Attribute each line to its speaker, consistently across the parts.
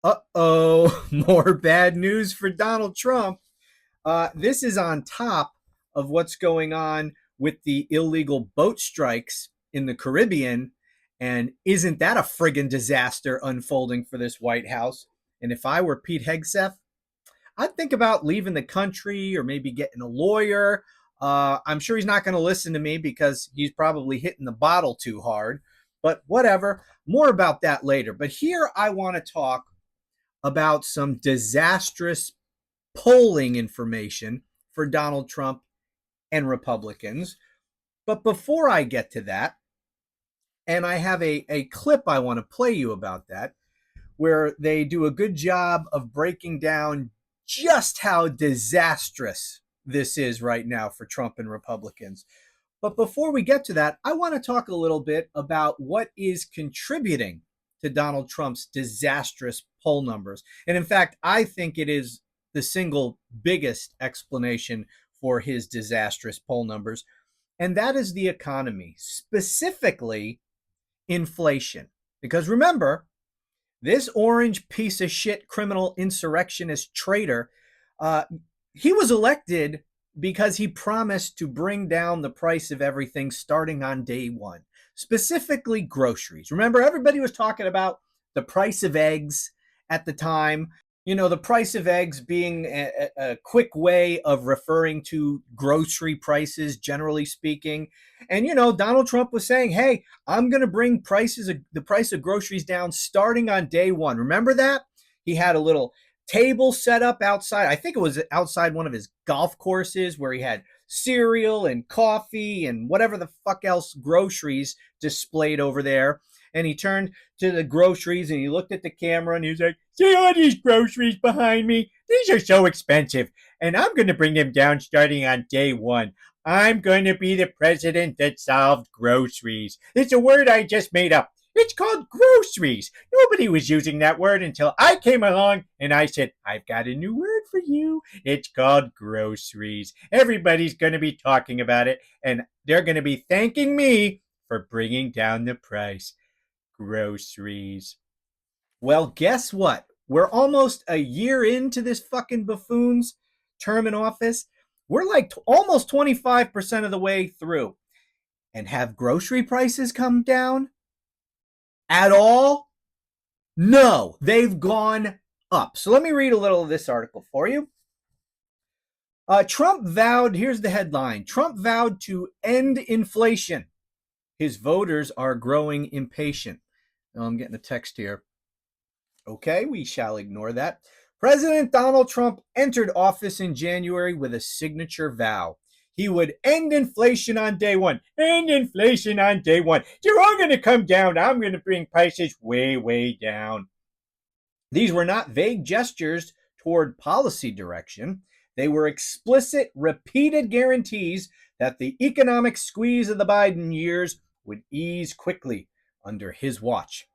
Speaker 1: Uh-oh, more bad news for Donald Trump. This is on top of what's going on with the illegal boat strikes in the Caribbean. And isn't that a friggin' disaster unfolding for this White House? And if I were Pete Hegseth, I'd think about leaving the country or maybe getting a lawyer. I'm sure he's not going to listen to me because he's probably hitting the bottle too hard. But whatever. More about that later. But here I want to talk about some disastrous polling information for Donald Trump and Republicans. But before I get to that, and I have a clip I want to play you about that, where they do a good job of breaking down just how disastrous this is right now for Trump and Republicans. But before we get to that, I want to talk a little bit about what is contributing to Donald Trump's disastrous poll numbers. And in fact, I think it is the single biggest explanation for his disastrous poll numbers, and that is the economy, specifically inflation. Because remember, this orange piece of shit criminal insurrectionist traitor, uh, he was elected because he promised to bring down the price of everything starting on day one, specifically groceries. Remember, everybody was talking about the price of eggs at the time. You know, the price of eggs being a quick way of referring to grocery prices, generally speaking. And, you know, Donald Trump was saying, hey, I'm going to bring the price of groceries down starting on day one. Remember that? He had a little table set up outside. I think it was outside one of his golf courses where he had cereal and coffee and whatever the fuck else groceries displayed over there. And he turned to the groceries and he looked at the camera and he was like, see all these groceries behind me? These are so expensive. And I'm going to bring them down starting on day one. I'm going to be the president that solved groceries. It's a word I just made up. It's called groceries. Nobody was using that word until I came along and I said, I've got a new word for you. It's called groceries. Everybody's going to be talking about it and they're going to be thanking me for bringing down the price. Groceries. Well, guess what? We're almost a year into this fucking buffoon's term in office. We're like almost 25% of the way through. And have grocery prices come down at all? No, they've gone up. So let me read a little of this article for you. Trump vowed, here's the headline, Trump vowed to end inflation. His voters are growing impatient. Oh, I'm getting a text here. Okay, we shall ignore that. President Donald Trump entered office in January with a signature vow. He would end inflation on day one. End inflation on day one. They're all going to come down. I'm going to bring prices way, way down. These were not vague gestures toward policy direction. They were explicit, repeated guarantees that the economic squeeze of the Biden years would ease quickly under his watch.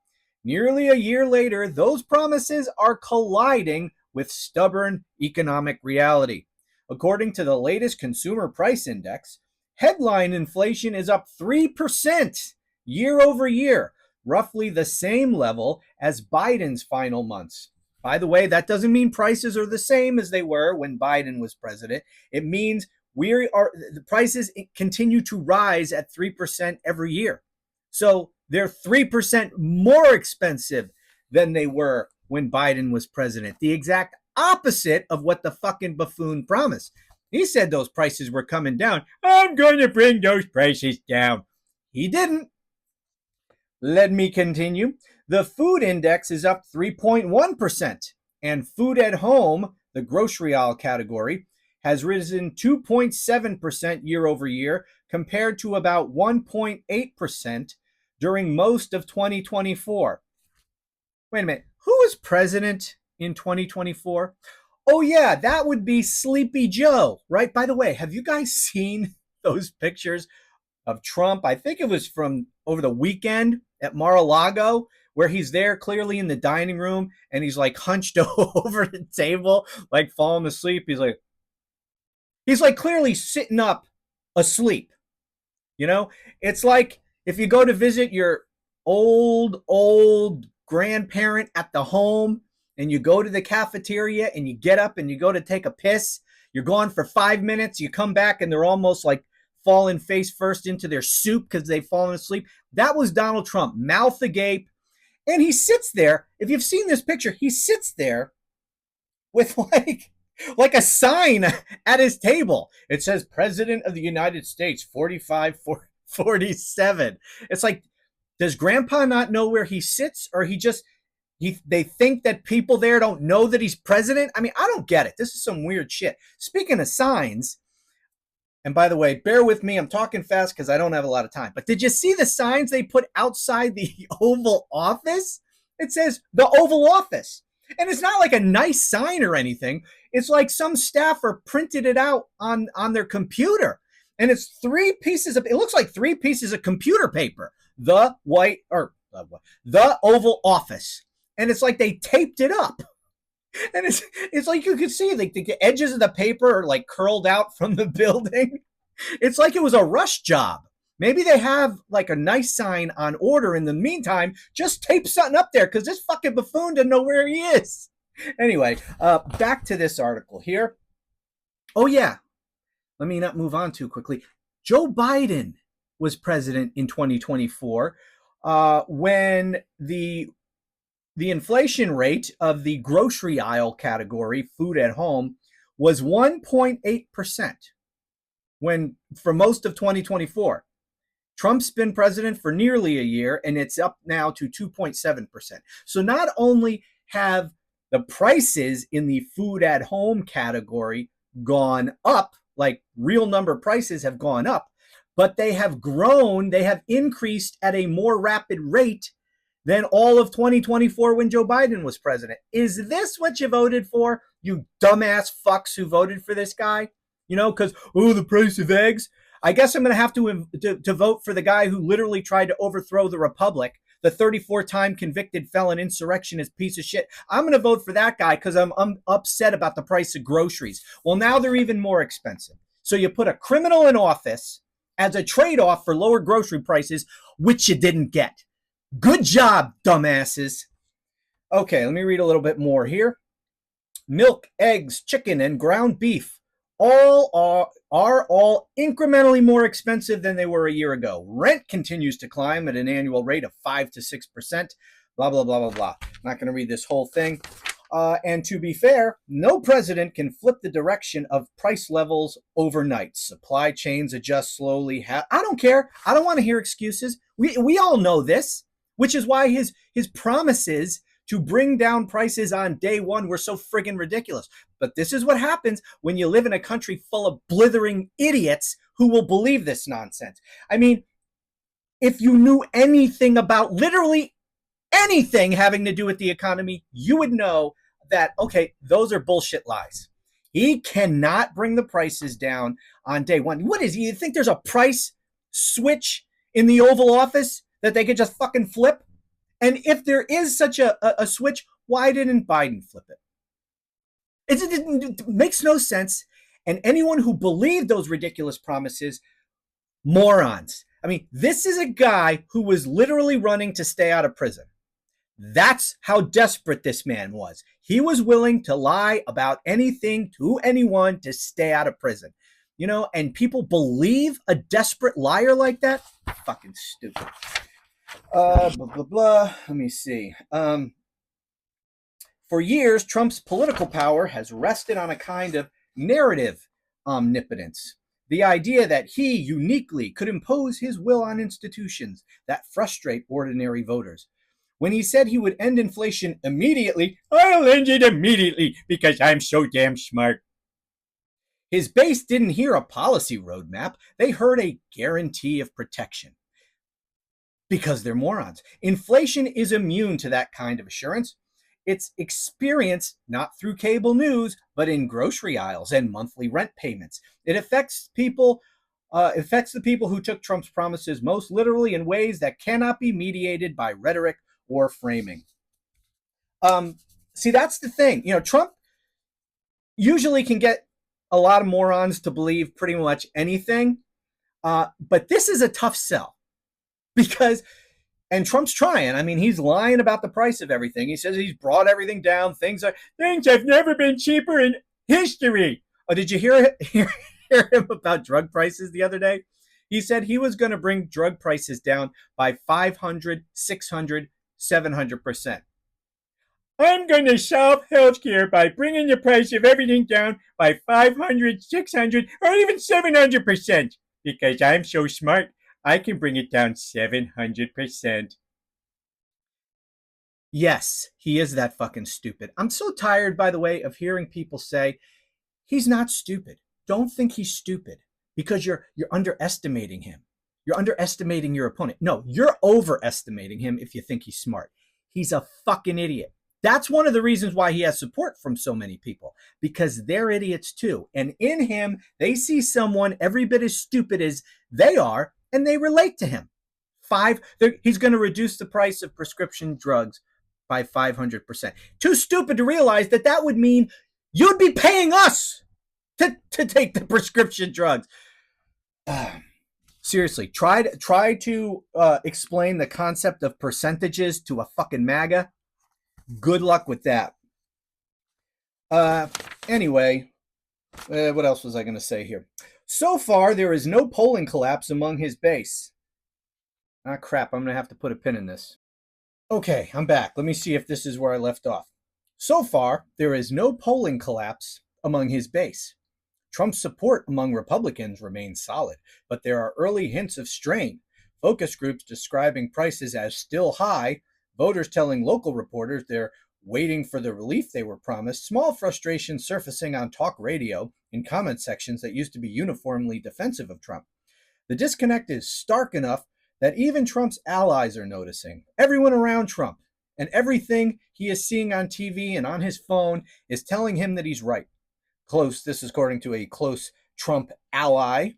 Speaker 1: Nearly a year later, those promises are colliding with stubborn economic reality. According to the latest Consumer Price Index, headline inflation is up 3% year over year, roughly the same level as Biden's final months. By the way, that doesn't mean prices are the same as they were when Biden was president. It means the prices continue to rise at 3% every year. So they're 3% more expensive than they were when Biden was president. The exact opposite of what the fucking buffoon promised. He said those prices were coming down. I'm going to bring those prices down. He didn't. Let me continue. The food index is up 3.1%, and food at home, the grocery aisle category, has risen 2.7% year over year compared to about 1.8% during most of 2024. Wait a minute. Who was president in 2024? Oh, yeah, that would be Sleepy Joe, right? By the way, have you guys seen those pictures of Trump? I think it was from over the weekend at Mar-a-Lago, where he's there clearly in the dining room and he's like hunched over the table, like falling asleep. He's like clearly sitting up asleep. You know, it's like if you go to visit your old grandparent at the home and you go to the cafeteria and you get up and you go to take a piss. You're gone for 5 minutes. You come back and they're almost like falling face first into their soup because they've fallen asleep. That was Donald Trump, mouth agape. And he sits there. If you've seen this picture, he sits there with like a sign at his table. It says President of the United States, 4547. It's like, does Grandpa not know where he sits, or they think that people there don't know that he's president? I mean, I don't get it. This is some weird shit. Speaking of signs, and by the way, bear with me, I'm talking fast because I don't have a lot of time. But did you see the signs they put outside the Oval Office? It says the Oval Office. And it's not like a nice sign or anything. It's like some staffer printed it out on their computer. And it's it looks like 3 pieces of computer paper. The Oval Office. And it's like they taped it up. And it's like you could see like the edges of the paper are like curled out from the building. It's like it was a rush job. Maybe they have like a nice sign on order in the meantime. Just tape something up there because this fucking buffoon doesn't know where he is. Anyway, back to this article here. Oh yeah, let me not move on too quickly. Joe Biden was president in 2024 when the inflation rate of the grocery aisle category, food at home, was 1.8% for most of 2024. Trump's been president for nearly a year, and it's up now to 2.7%. So not only have the prices in the food at home category gone up, like real number prices have gone up, but they have grown, they have increased at a more rapid rate than all of 2024 when Joe Biden was president. Is this what you voted for, you dumbass fucks who voted for this guy? You know, because, the price of eggs. I guess I'm going to have to vote for the guy who literally tried to overthrow the republic, the 34-time convicted felon insurrectionist piece of shit. I'm going to vote for that guy because I'm upset about the price of groceries. Well, now they're even more expensive. So you put a criminal in office as a trade-off for lower grocery prices, which you didn't get. Good job, dumbasses. Okay, let me read a little bit more here. Milk, eggs, chicken, and ground beef all are all incrementally more expensive than they were a year ago. Rent continues to climb at an annual rate of 5 to 6%. Blah, blah, blah, blah, blah. I'm not going to read this whole thing. And to be fair, no president can flip the direction of price levels overnight. Supply chains adjust slowly. I don't care. I don't want to hear excuses. We all know this, which is why his promises to bring down prices on day one were so friggin' ridiculous. But this is what happens when you live in a country full of blithering idiots who will believe this nonsense. I mean, if you knew anything about literally anything having to do with the economy, you would know that, okay, those are bullshit lies. He cannot bring the prices down on day one. What is he? You think there's a price switch in the Oval Office that they could just fucking flip? And if there is such a switch, why didn't Biden flip it? It makes no sense. And anyone who believed those ridiculous promises, morons. I mean, this is a guy who was literally running to stay out of prison. That's how desperate this man was. He was willing to lie about anything to anyone to stay out of prison. You know, and people believe a desperate liar like that? Fucking stupid. Blah, blah, blah. Let me see. For years, Trump's political power has rested on a kind of narrative omnipotence. The idea that he uniquely could impose his will on institutions that frustrate ordinary voters. When he said he would end inflation immediately, I'll end it immediately because I'm so damn smart. His base didn't hear a policy roadmap. They heard a guarantee of protection. Because they're morons. Inflation is immune to that kind of assurance. It's experienced not through cable news, but in grocery aisles and monthly rent payments. It affects the people who took Trump's promises most literally in ways that cannot be mediated by rhetoric or framing. See, that's the thing. You know, Trump usually can get a lot of morons to believe pretty much anything, but this is a tough sell. Because And Trump's trying. I mean, he's lying about the price of everything. He says he's brought everything down. Things have never been cheaper in history. Oh, did you hear him about drug prices the other day? He said he was going to bring drug prices down by 500, 600, 700%. I'm going to solve healthcare by bringing the price of everything down by 500, 600, or even 700%. Because I'm so smart, I can bring it down 700%. Yes, he is that fucking stupid. I'm so tired, by the way, of hearing people say, he's not stupid. Don't think he's stupid because you're underestimating him. You're underestimating your opponent. No, you're overestimating him if you think he's smart. He's a fucking idiot. That's one of the reasons why he has support from so many people, because they're idiots too. And in him, they see someone every bit as stupid as they are, and they relate to him. He's going to reduce the price of prescription drugs by 500%. Too stupid to realize that would mean you'd be paying us to take the prescription drugs. Seriously, try to explain the concept of percentages to a fucking MAGA. Good luck with that. Anyway, what else was I going to say here? So far, there is no polling collapse among his base. Ah, crap. I'm going to have to put a pin in this. Okay, I'm back. Let me see if this is where I left off. So far, there is no polling collapse among his base. Trump's support among Republicans remains solid, but there are early hints of strain. Focus groups describing prices as still high, voters telling local reporters they're waiting for the relief they were promised, small frustration surfacing on talk radio in comment sections that used to be uniformly defensive of Trump. The disconnect is stark enough that even Trump's allies are noticing. Everyone around Trump and everything he is seeing on TV and on his phone is telling him that he's right. This is according to a close Trump ally.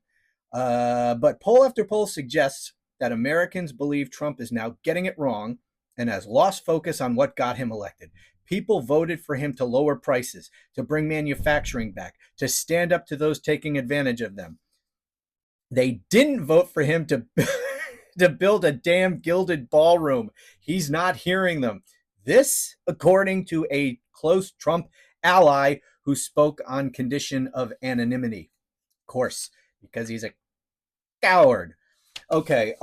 Speaker 1: But poll after poll suggests that Americans believe Trump is now getting it wrong and has lost focus on what got him elected. People voted for him to lower prices, to bring manufacturing back, to stand up to those taking advantage of them. They didn't vote for him to build a damn gilded ballroom. He's not hearing them. This, according to a close Trump ally who spoke on condition of anonymity. Of course, because he's a coward. Okay,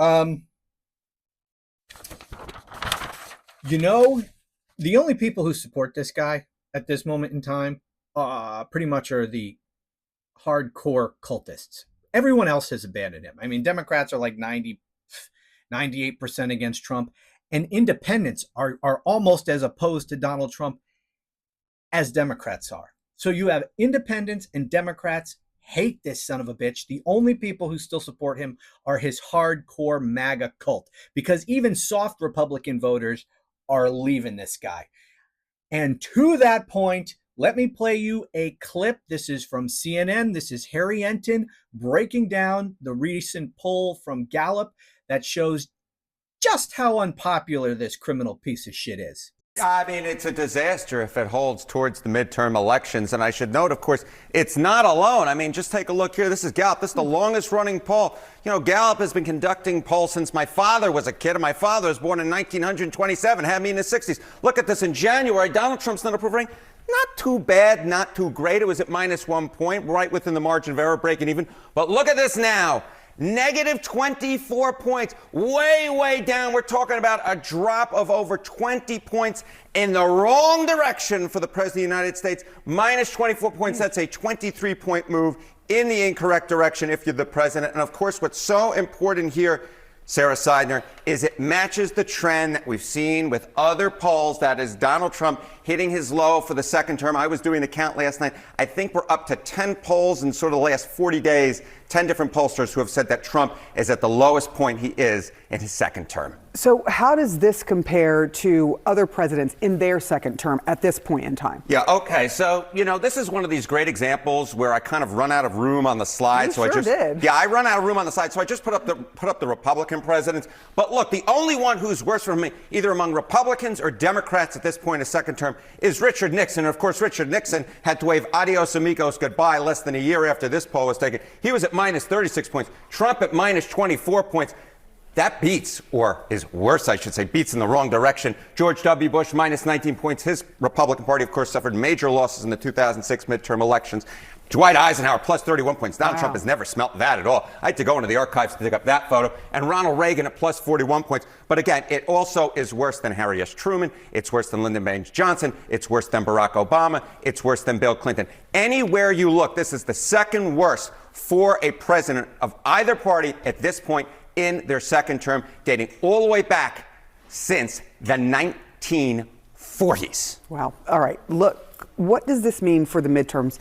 Speaker 1: the only people who support this guy at this moment in time pretty much are the hardcore cultists. Everyone else has abandoned him. I mean, Democrats are like 98% against Trump, and independents are almost as opposed to Donald Trump as Democrats are. So you have independents and Democrats hate this son of a bitch. The only people who still support him are his hardcore MAGA cult, because even soft Republican voters are leaving this guy. And to that point, let me play you a clip. This is from CNN. This is Harry Enton breaking down the recent poll from Gallup that shows just how unpopular this criminal piece of shit is.
Speaker 2: I mean, it's a disaster if it holds towards the midterm elections. And I should note, of course, it's not alone. I mean, just take a look here. This is Gallup. This is the longest running poll. You know, Gallup has been conducting polls since my father was a kid. And my father was born in 1927, had me in the 60s. Look at this in January. Donald Trump's not approving. Not too bad, not too great. It was at -1 point, right within the margin of error, breaking even. But look at this now. Negative 24 points, way down. We're talking about a drop of over 20 points in the wrong direction for the President of the United States. Minus 24 points, that's a 23-point move in the incorrect direction if you're the president. And of course, what's so important here, Sarah Seidner, is it matches the trend that we've seen with other polls. That is Donald Trump hitting his low for the second term. I was doing the count last night. I think we're up to 10 polls in sort of the last 40 days, 10 different pollsters who have said that Trump is at the lowest point he is in his second term.
Speaker 3: So how does this compare to other presidents in their second term at this point in time?
Speaker 2: Yeah, okay. So, you know, this is one of these great examples where I kind of run out of room on the slide.
Speaker 3: You sure did.
Speaker 2: Yeah, I run out of room on the slide. So I just put up the Republican presidents. But look, the only one who's worse for me, either among Republicans or Democrats at this point in his second term, is Richard Nixon. And of course, Richard Nixon had to wave adios amigos goodbye less than a year after this poll was taken. He was at minus 36 points. Trump at minus 24 points. That beats, or is worse, I should say, beats in the wrong direction. George W. Bush, minus 19 points. His Republican Party, of course, suffered major losses in the 2006 midterm elections. Dwight Eisenhower, plus 31 points. Donald Trump has never smelt that at all. I had to go into the archives to dig up that photo. And Ronald Reagan at plus 41 points. But again, it also is worse than Harry S. Truman. It's worse than Lyndon Baines Johnson. It's worse than Barack Obama. It's worse than Bill Clinton. Anywhere you look, this is the second worst for a president of either party at this point in their second term, dating all the way back since the 1940s.
Speaker 3: Wow. All right. Look, what does this mean for the midterms?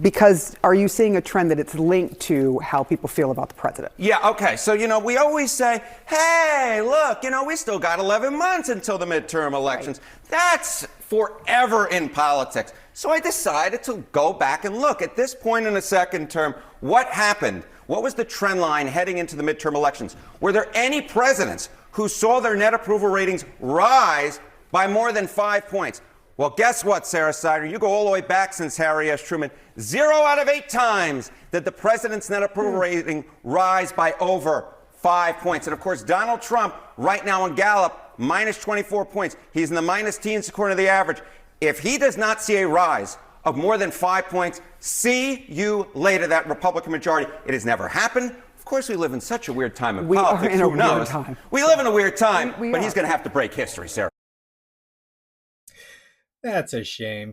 Speaker 3: Because are you seeing a trend that it's linked to how people feel about the president?
Speaker 2: Yeah, okay. So, we always say, hey, look, we still got 11 months until the midterm elections. Right. That's forever in politics. So I decided to go back and look at this point in the second term. What happened? What was the trend line heading into the midterm elections? Were there any presidents who saw their net approval ratings rise by more than 5 points? Well, guess what, Sarah Sider? You go all the way back since Harry S. Truman. 0 out of 8 times did the president's net approval rating rise by over 5 points. And of course, Donald Trump, right now in Gallup, minus 24 points. He's in the minus teens according to the average. If he does not see a rise of more than 5 points, see you later, that Republican majority. It has never happened. Of course, we live in such a weird time in politics.
Speaker 3: We are in a
Speaker 2: Who knows?
Speaker 3: weird time.
Speaker 2: We live in a weird time,
Speaker 3: We
Speaker 2: but
Speaker 3: are.
Speaker 2: he's going to have to break history, Sarah.
Speaker 1: That's a shame.